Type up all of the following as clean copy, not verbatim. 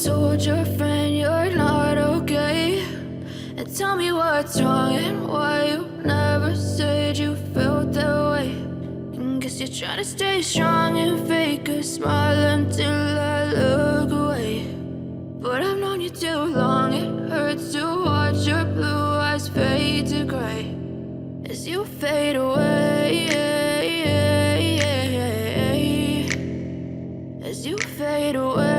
told your friend you're not okay. And tell me what's wrong and why you never said you felt that way. And guess you're trying to stay strong and fake a smile until I look away. But I've known you too long, it hurts to watch your blue eyes fade to gray as you fade away, as you fade away.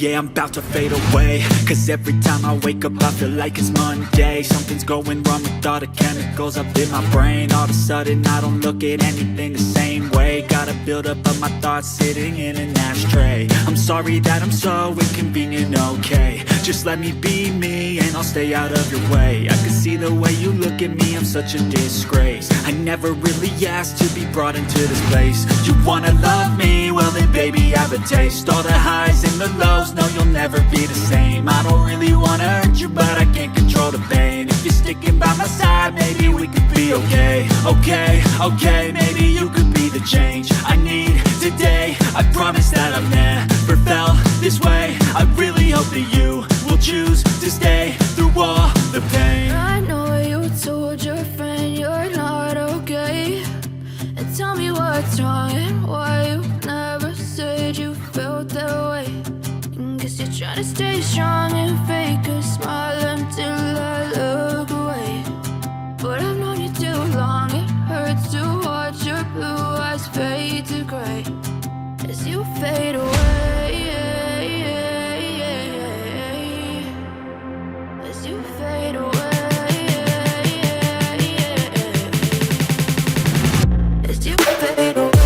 Yeah, I'm about to fade away, cause every time I wake up I feel like it's Monday. Something's going wrong with all the chemicals up in my brain. All of a sudden I don't look at anything the same way. Got a buildup of my thoughts sitting in an ashtray. I'm sorry that I'm so inconvenient, okay. Just let me be me and I'll stay out of your way. I can see the way you look at me, I'm such a disgrace. I never really asked to be brought into this place. You wanna love me? Well then baby have a taste. All the highs and the lows, no you'll never be the same. I don't really wanna hurt you but I can't control the pain. If you're sticking by my side maybe we could be okay. Okay, maybe you could be the change I need today. I promise that I've never felt this way. I really hope that you will choose to stay through all the pain. I know you told your friend you're not okay. And tell me what's wrong and why you never said you felt that way. And guess you're trying to stay strong and fake a smile until I look away. But I've known you too long, it hurts to watch your blue eyes fade to gray as you fade away, as you fade away, as you fade away.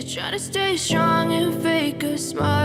Trying to stay strong and fake a smile